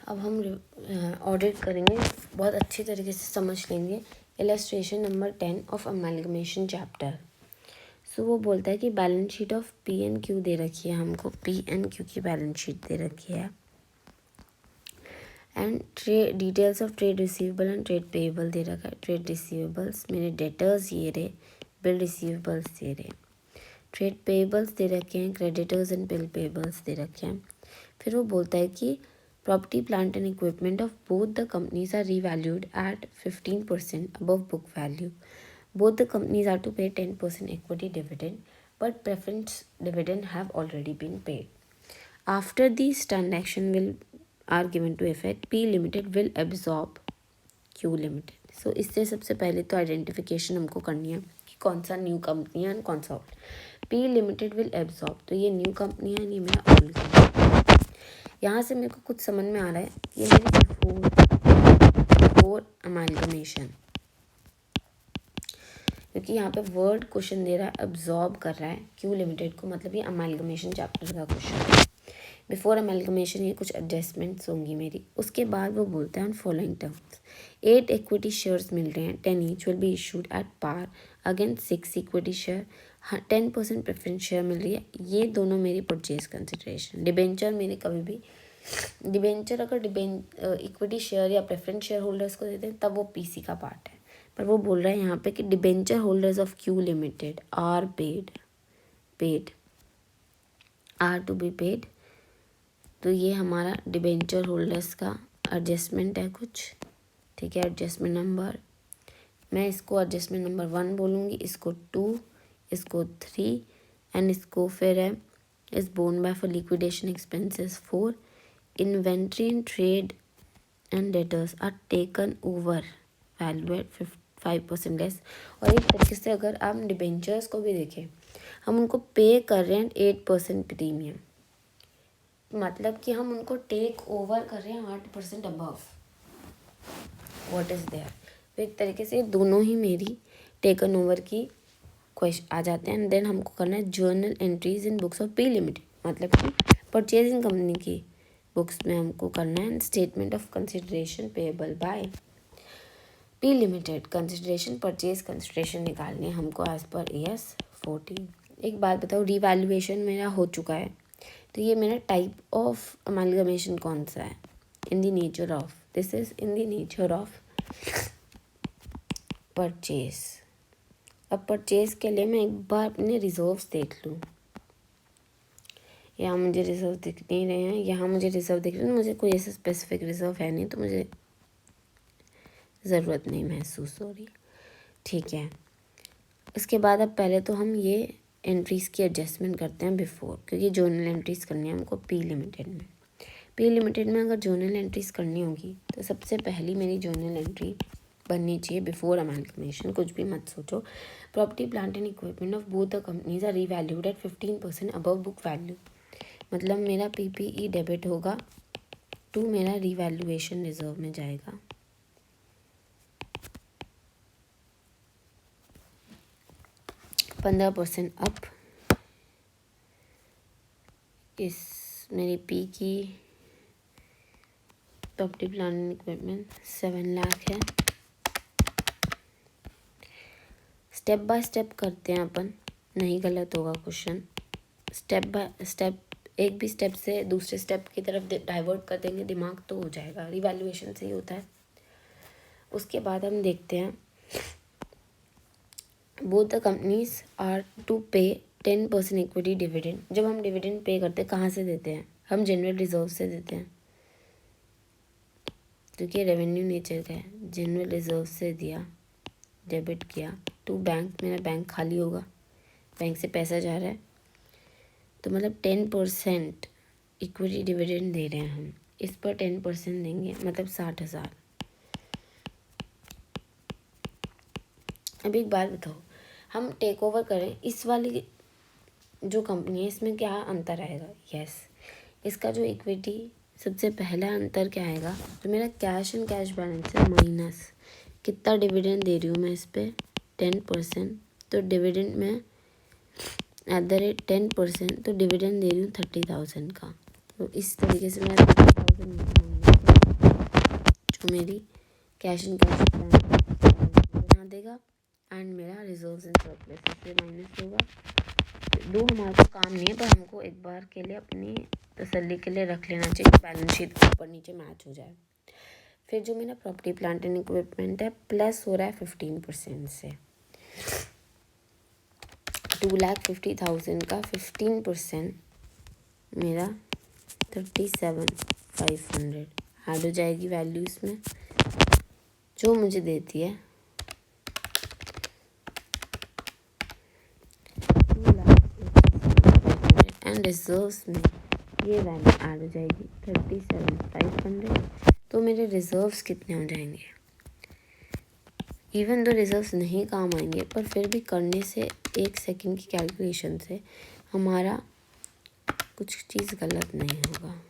अब हम ऑडिट करेंगे, बहुत अच्छी तरीके से समझ लेंगे। Illustration number 10 of amalgamation chapter. So वो बोलता है कि balance sheet of P N Q दे रखी है हमको, पी एन क्यू की बैलेंस शीट दे रखी है, and trade details of trade receivable and trade payable दे रखा है। ट्रेड रिसीवेबल्स मेरे डेटर्स ये रहे, बिल रिसीवेबल्स ये रहे, ट्रेड पेएबल्स दे रखे हैं, क्रेडिटर्स एंड बिल पेएबल्स दे रखे हैं। फिर वो बोलता है कि property plant and equipment of both the companies are revalued at 15% above book value. Both the companies are to pay 10% equity dividend, but preference dividend have already been paid. After these transaction are given to effect, P Limited will absorb Q Limited. So इससे सबसे पहले तो identification हमको करनी है कि कौन सा न्यू कंपनी है एंड कौन सा old. P Limited will absorb, तो ये न्यू कंपनी है, ये मेरा ओल्ड कंपनी। यहाँ से मेरे को कुछ समझ में आ रहा है, ये मेरी बिफोर अमालगमेशन, क्योंकि यहाँ पे वर्ड क्वेश्चन दे रहा है, अब्जॉर्ब कर रहा है क्यू लिमिटेड को, मतलब ये अमालगमेशन चैप्टर का क्वेश्चन है। बिफोर अमालगमेशन ये कुछ एडजस्टमेंट्स होंगी मेरी। उसके बाद वो बोलते हैं फॉलोइंग टर्म्स, 8 इक्विटी शेयर्स मिल रहे हैं, 10 each will be issued at par against 6 equity share, 10% preference share मिल रही है। ये दोनों मेरी परचेज कंसिडरेशन। डिबेंचर मेरे कभी भी, डिबेंचर अगर इक्विटी शेयर या प्रेफरेंस शेयर होल्डर्स को देते हैं तब वो पीसी का पार्ट है, पर वो बोल रहा है यहाँ पे कि debenture holders of Q limited are paid are to be paid. तो ये हमारा डिबेंचर होल्डर्स का एडजस्टमेंट है कुछ, ठीक है। एडजस्टमेंट नंबर, मैं इसको एडजस्टमेंट नंबर 1 बोलूँगी, इसको 2, इसको 3 एंड इसको फिर है is borne by for liquidation expenses 4। Inventory and trade and debtors are taken over value at 5% less. और एक तरीके से अगर आप डिबेंचर्स को भी देखें, हम उनको पे कर रहे हैं 8% प्रीमियम, मतलब कि हम उनको टेक ओवर कर रहे हैं 8% अबव व्हाट इज़ देयर। तो एक तरीके से दोनों ही मेरी टेकन ओवर की क्वेश्चन आ जाते हैं। एंड देन हमको करना है journal entries in books of P limited, मतलब कि परचेजिंग कंपनी की बुक्स में हमको करना है statement of consideration payable by P limited. Consideration, purchase consideration निकालनी है हमको एज पर AS 14। एक बात बताओ, रिवैल्यूएशन मेरा हो चुका है, तो ये मेरा टाइप ऑफ अमालगमेशन कौन सा है? In the nature of, this is in the nature of purchase. अब परचेज के लिए मैं एक बार अपने रिजर्व्स देख लूँ। यहाँ मुझे रिजर्व दिख नहीं रहे हैं, यहाँ मुझे रिजर्व दिख रहे हैं, मुझे कोई ऐसा स्पेसिफिक रिजर्व है नहीं, तो मुझे ज़रूरत नहीं महसूस हो रही, ठीक है। उसके बाद अब पहले तो हम ये एंट्रीज़ की एडजस्टमेंट करते हैं बिफोर, क्योंकि जर्नल एंट्रीज़ करनी है हमको पी लिमिटेड में। पी लिमिटेड में अगर जर्नल एंट्रीज़ करनी होगी तो सबसे पहली मेरी जर्नल एंट्री बननी चाहिए बिफोर अमालगमेशन। कुछ भी मत सोचो। Property plant and equipment of both the companies are revalued at 15% above book value, मतलब मेरा PPE डेबिट होगा टू मेरा रीवैल्यूएशन रिजर्व में जाएगा। %15 अप, इस मेरी P की property plant and equipment 7 lakh है। स्टेप बाय स्टेप करते हैं अपन, नहीं गलत होगा क्वेश्चन। स्टेप बाय स्टेप, एक भी स्टेप से दूसरे स्टेप की तरफ डाइवर्ट कर देंगे दिमाग तो हो जाएगा, रिवैल्यूएशन से ही होता है। उसके बाद हम देखते हैं both the companies are to pay 10% equity dividend. जब हम डिविडेंड पे करते हैं कहाँ से देते हैं? हम जनरल रिजर्व से देते हैं, क्योंकि रेवेन्यू नेचर का है। जनरल रिजर्व से दिया, डेबिट किया टू बैंक, मेरा बैंक खाली होगा, बैंक से पैसा जा रहा है, तो मतलब 10% इक्विटी डिविडेंड दे रहे हैं हम, इस पर 10% देंगे, मतलब 60,000। अब एक बात बताओ, हम टेक ओवर करें इस वाली जो कंपनी है, इसमें क्या अंतर आएगा? यस, इसका जो इक्विटी सबसे पहला अंतर क्या आएगा, जो मेरा कैश एंड कैश बैलेंस है माइनस कितना डिविडेंड दे रही हूँ मैं इस पर 10%, तो डिविडेंड में @10%, तो डिविडेंड दे रही हूँ 30,000 का। तो इस तरीके से मेरा 30,000 तो मेरी कैश एंड कैश बना देगा एंड मेरा रिजर्व्स एंड सरप्लस से माइनस होगा। दो हमारे को काम नहीं है, पर हमको एक बार के लिए अपनी तसल्ली के लिए रख लेना चाहिए, बैलेंस शीट के ऊपर नीचे मैच हो जाए। फिर जो मेरा प्रॉपर्टी प्लांट एंड इक्विपमेंट है प्लस हो रहा है 15% से। 2,50,000 का 15% मेरा 37,500 ऐड हो जाएगी वैल्यू इसमें, जो मुझे देती है 2,87,500 एंड रिजर्व्स में ये वैल्यू ऐड हो जाएगी 37,500। तो मेरे रिजर्व्स कितने हो जाएंगे? इवन दो रिजर्व्स नहीं काम आएंगे, पर फिर भी करने से 1 सेकंड की कैलकुलेशन से हमारा कुछ चीज़ गलत नहीं होगा।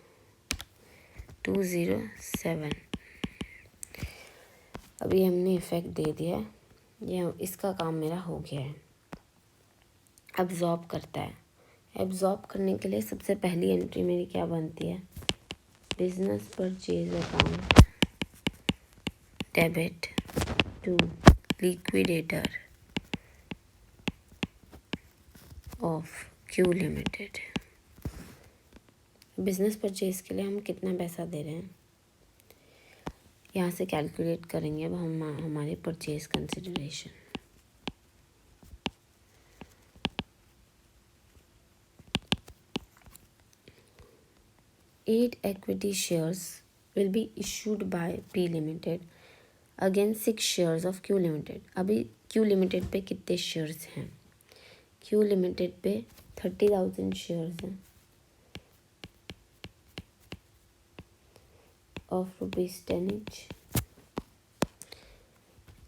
207 अभी हमने इफेक्ट दे दिया है, ये इसका काम मेरा हो गया है। एब्जॉर्ब करता है। एब्जॉर्ब करने के लिए सबसे पहली एंट्री मेरी क्या बनती है? Business purchase account debit to liquidator of Q limited. Business purchase के लिए हम कितना पैसा दे रहे हैं यहाँ से कैलकुलेट करेंगे अब हम हमारे purchase consideration. Eight equity shares will be issued by P Limited against 6 shares of Q Limited। अभी Q Limited पे कितने शेयर्स हैं? Q Limited पे 30,000 शेयर्स हैं of ₹10 each।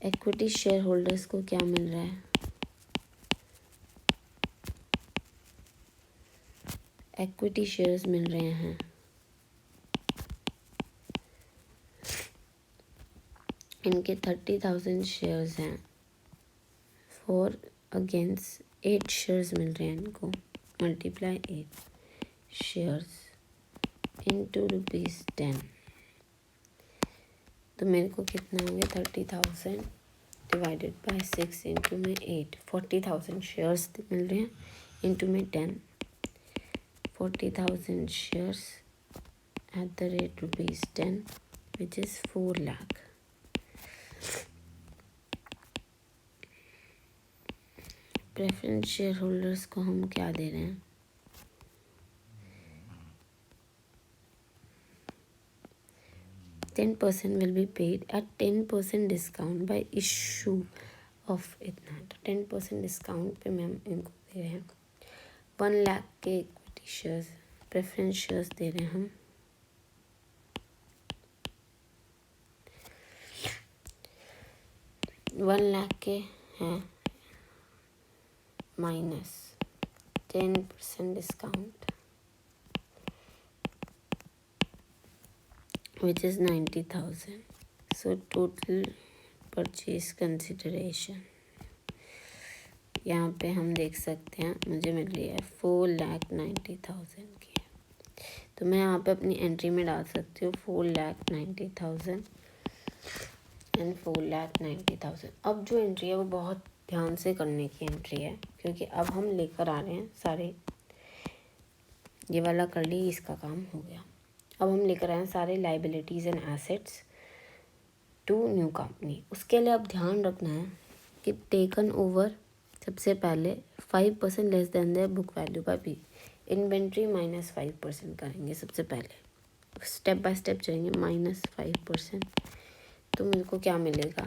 Equity share holders को क्या मिल रहा है? इक्विटी शेयर्स मिल रहे हैं इनके 30,000 शेयर्स हैं, 4 अगेंस्ट 8 शेयर्स मिल रहे हैं इनको, मल्टीप्लाई 8 शेयर्स इंटू ₹10। तो मेरे को कितना हो गया? 30,000 डिवाइडेड बाय 6 इंटू में 8, 40,000 शेयर्स मिल रहे हैं इंटू में 10, 40,000 shares at the rate ₹10 which is 4 lakh. Preference share holders को हम क्या दे रहे हैं? $10% will be paid at 10% discount by issue of इतना। तो 10% डिस्काउंट पे हम इनको दे रहे हैं 1 लाख के इक्विटी शेयर्स, प्रेफरेंस शेयर्स दे रहे हैं हम 1 लाख के हैं minus 10% discount which is 90,000। So total purchase consideration यहाँ पे हम देख सकते हैं मुझे मिल रही है 4,90,000 की। तो मैं यहाँ पे अपनी एंट्री में डाल सकती हूँ 4,90,000 एंड 4,90,000। अब जो एंट्री है वो बहुत ध्यान से करने की एंट्री है, क्योंकि अब हम लेकर आ रहे हैं सारे, ये वाला कर ली, इसका काम हो गया। अब हम लेकर आए हैं सारे liabilities and assets to new company. उसके लिए अब ध्यान रखना है कि टेकन ओवर सबसे पहले 5% less than the book value by P. Inventory -5% करेंगे सबसे पहले, स्टेप बाय स्टेप चलेंगे। -5%, तो मेरे को क्या मिलेगा?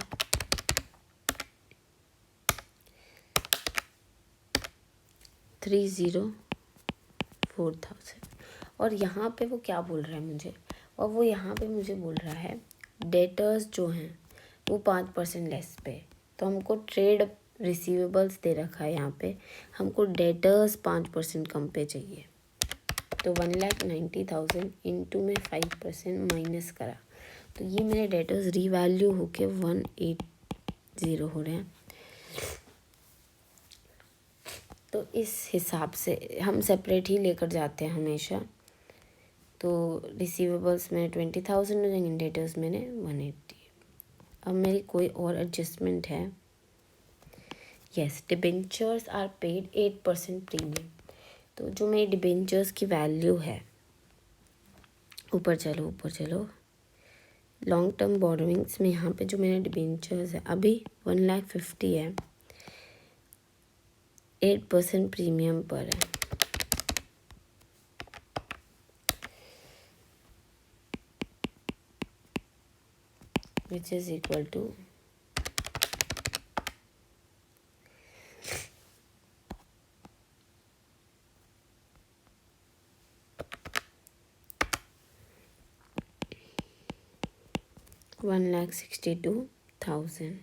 304,000। और यहाँ पे वो क्या बोल रहा है मुझे, और वो यहाँ पे मुझे बोल रहा है डेटर्स जो हैं वो 5% लेस पे। तो हमको ट्रेड रिसीवेबल्स दे रखा है यहाँ पे, हमको डेटर्स 5% कम पे चाहिए। तो 1,90,000 इंटू में 5% माइनस करा, तो ये मेरे डेटर्स रीवैल्यू होके 180 हो रहे हैं। तो इस हिसाब से हम सेपरेट ही लेकर जाते हैं हमेशा। तो रिसीवेबल्स मेरे 20,000 हो जाएंगे, डेटर्स मेरे 180। अब मेरी कोई और एडजस्टमेंट है? Yes, debentures are paid 8% premium. तो जो मेरी डिबेंचर्स की वैल्यू है, ऊपर चलो, लॉन्ग टर्म बोरोइंग्स में यहाँ पे जो मेरे डिबेंचर्स है अभी 1,50,000 है, 8% प्रीमियम पर है। Which is equal to 1,62,000।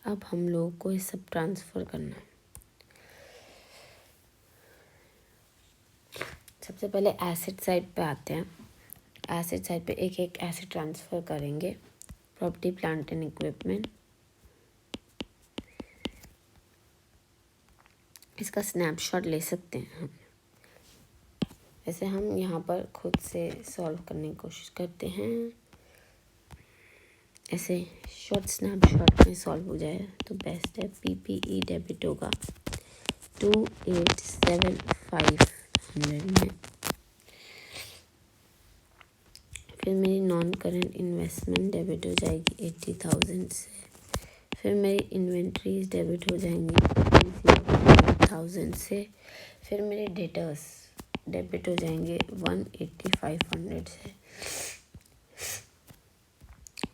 अब हम लोग को ये सब ट्रांसफ़र करना है। सबसे पहले एसेट साइड पे आते हैं। एसेट साइड पे एक एक एसेट ट्रांसफ़र करेंगे। प्रॉपर्टी, प्लांट एंड इक्विपमेंट, इसका स्नैपशॉट ले सकते हैं हम। ऐसे हम यहाँ पर खुद से सॉल्व करने की कोशिश करते हैं। ऐसे शॉर्ट स्नैपशॉट में सॉल्व हो जाए तो बेस्ट है। PPE डेबिट होगा 2,87,500 में। फिर मेरी नॉन करेंट इन्वेस्टमेंट डेबिट हो जाएगी 80,000 से। फिर मेरी इन्वेंट्रीज डेबिट हो जाएंगी 1,000 से। फिर मेरे डेटर्स डेबिट हो जाएंगे 1,85,500 से।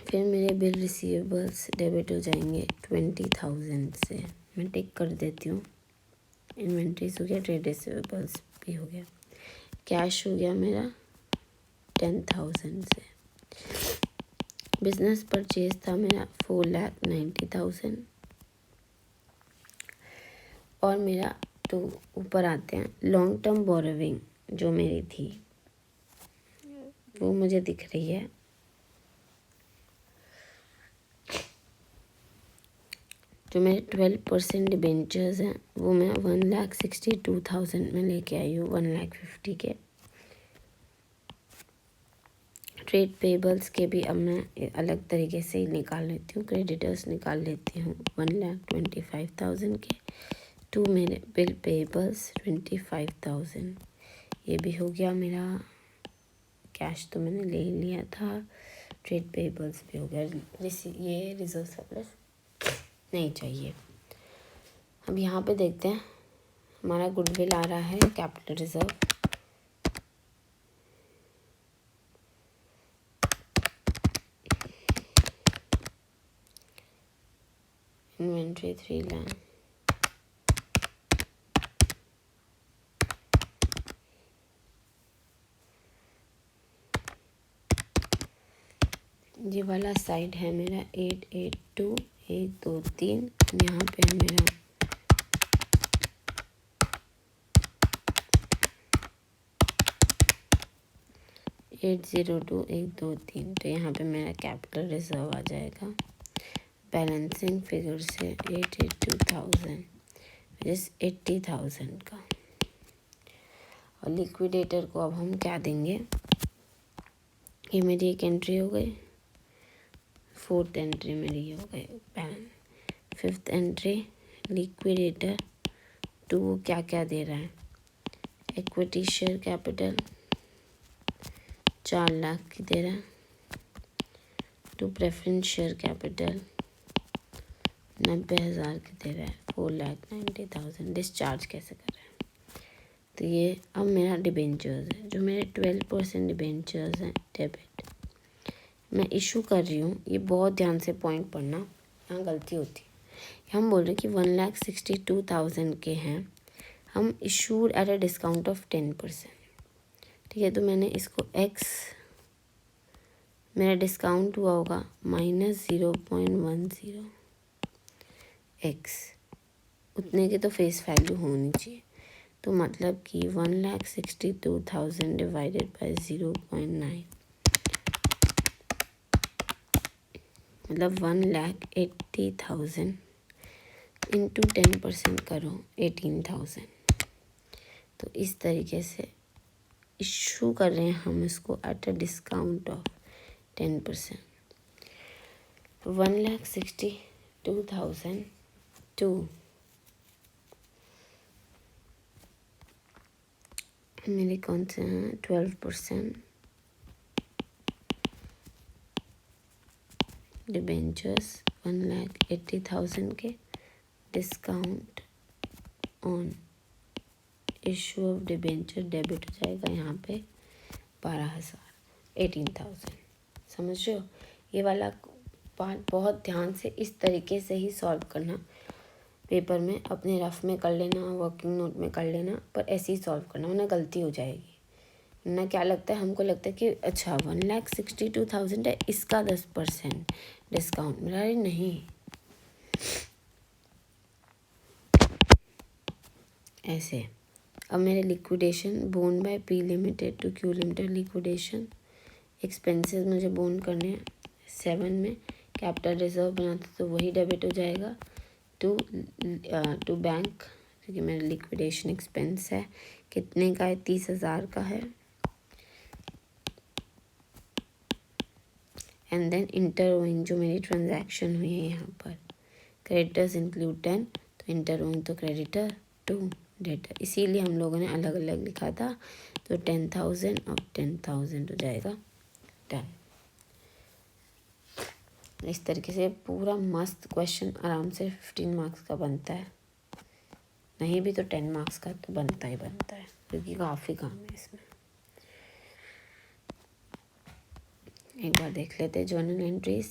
फिर मेरे बिल रिसीवेबल्स डेबिट हो जाएंगे 20,000 से। मैं टिक कर देती हूँ। इन्वेंट्रीज हो गया, ट्रेड रिसीवेबल्स भी हो गया। कैश हो गया मेरा 10,000 से। बिजनेस परचेज था मेरा 4,90,000। और मेरा तो ऊपर आते हैं लॉन्ग टर्म बोरोविंग जो मेरी थी वो मुझे दिख रही है। जो मेरे 12% डिबेंचर्स हैं वो मैं 1,62,000 में लेके आई हूँ, 1,50,000 के। ट्रेड पेबल्स के भी अब मैं अलग तरीके से ही निकाल लेती हूँ। क्रेडिटर्स निकाल लेती हूँ 1,25,000 के। टू मेरे बिल पेबल्स 25,000। ये भी हो गया मेरा। कैश तो मैंने ले लिया था। ट्रेड पेबल्स भी हो गया। ये रिजर्व सरप्लस नहीं चाहिए। अब यहाँ पे देखते हैं हमारा गुडविल आ रहा है, कैपिटल रिजर्व। इन्वेंट्री 3 लाख। ये वाला साइड है मेरा 882 1 2 3। यहाँ पे है मेरा 802 1 2 3। तो यहाँ पे मेरा कैपिटल रिजर्व आ जाएगा बैलेंसिंग फिगर से 882,000 जिस 80,000 का। और लिक्विडेटर को अब हम क्या देंगे? ये मेरी एक एंट्री हो गई। 4th एंट्री मेरी ये हो गई। 5th एंट्री लिक्विडेटर 2 क्या क्या दे रहा है? इक्विटी शेयर कैपिटल 4 लाख की दे रहा है। 2 प्रेफरेंस शेयर कैपिटल 90,000 की दे रहा है। 4,90,000 डिस्चार्ज कैसे कर रहा है? तो ये अब मेरा डिबेंचर्स है जो मेरे 12% डिबेंचर्स हैं डेबिट मैं इशू कर रही हूँ। ये बहुत ध्यान से पॉइंट पढ़ना, यहाँ गलती होती है। हम बोल रहे हैं कि 1,62,000 के हैं, हम issued at a discount of 10%। ठीक है, तो मैंने इसको x मेरा डिस्काउंट हुआ होगा -0.10 x, उतने की तो फेस वैल्यू होनी चाहिए। तो मतलब कि 1,62,000 डिवाइडेड बाय 0.9 मतलब 1,80,000 इंटू 10% करो 18,000। तो इस तरीके से इशू कर रहे हैं हम इसको एट अ डिस्काउंट ऑफ 10%। 1,62,002 मेरे कौन से हैं 12% डिबेंचर्स 1,80,000 के discount on issue of debenture debit हो जाएगा यहाँ पे 18,000। समझ रहे हो? ये वाला पार्ट बहुत ध्यान से इस तरीके से ही सॉल्व करना, पेपर में अपने रफ में कर लेना, वर्किंग नोट में कर लेना, पर ऐसे ही सॉल्व करना वरना गलती हो जाएगी। ना क्या लगता है हमको, लगता है कि अच्छा 1,62,000 है, इसका 10% डिस्काउंट मिला। अरे नहीं, ऐसे। अब मेरे liquidation borne by P limited to Q limited liquidation expenses मुझे बोन करने हैं 7 में। कैपिटल रिजर्व बनाते तो वही डेबिट हो जाएगा टू बैंक, क्योंकि मेरा लिक्विडेशन एक्सपेंस है। कितने का है? 30,000 का है। एंड देन इंटर ओइंग जो मेरी ट्रांजैक्शन हुई है यहाँ पर, क्रेडिटर्स इंक्लूड 10, तो इंटर ओइंग तो क्रेडिटर 2 डेटर, इसीलिए हम लोगों ने अलग अलग लिखा था। तो 10,000 और 10,000 हो जाएगा डन। इस तरीके से पूरा मस्त क्वेश्चन आराम से 15 मार्क्स का बनता है, नहीं भी तो 10 मार्क्स का तो बनता ही बनता है, क्योंकि काफ़ी काम है इसमें। एक बार देख लेते हैं journal entries.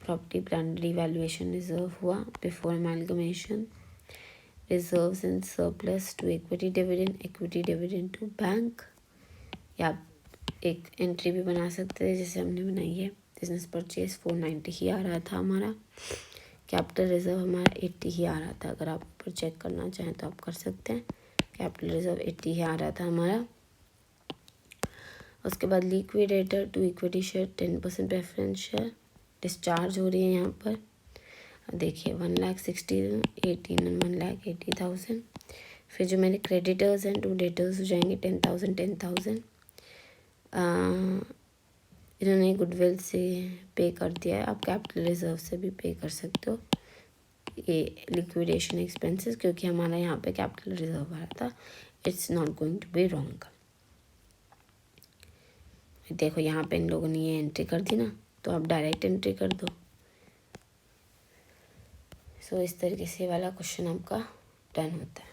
Property plant revaluation reserve हुआ before amalgamation, reserves and surplus to equity dividend to bank, या एक एंट्री भी बना सकते थे जैसे हमने बनाई है। बिजनेस परचेज 490 ही आ रहा था हमारा, कैपिटल रिजर्व हमारा 80 ही आ रहा था। अगर आप ऊपर चेक करना चाहें तो आप कर सकते हैं। कैपिटल रिजर्व 80 ही आ रहा था हमारा। उसके बाद liquidator to equity share 10% preference share discharge हो रही है यहाँ पर। अब देखिए 1,60,000 18 और 1,80,000। फिर जो मेरे क्रेडिटर्स हैं 2 डेटर्स हो जाएंगे 10,000। इन्होंने गुडविल से पे कर दिया है, आप कैपिटल रिजर्व से भी पे कर सकते हो ये लिक्विडेशन एक्सपेंसेस, क्योंकि हमारा यहाँ पे कैपिटल रिजर्व आ रहा था। It's not going to be wrong. देखो यहाँ पे इन लोगों ने ये एंट्री कर दी ना, तो आप डायरेक्ट एंट्री कर दो। सो इस तरीके से वाला क्वेश्चन आपका डन होता है।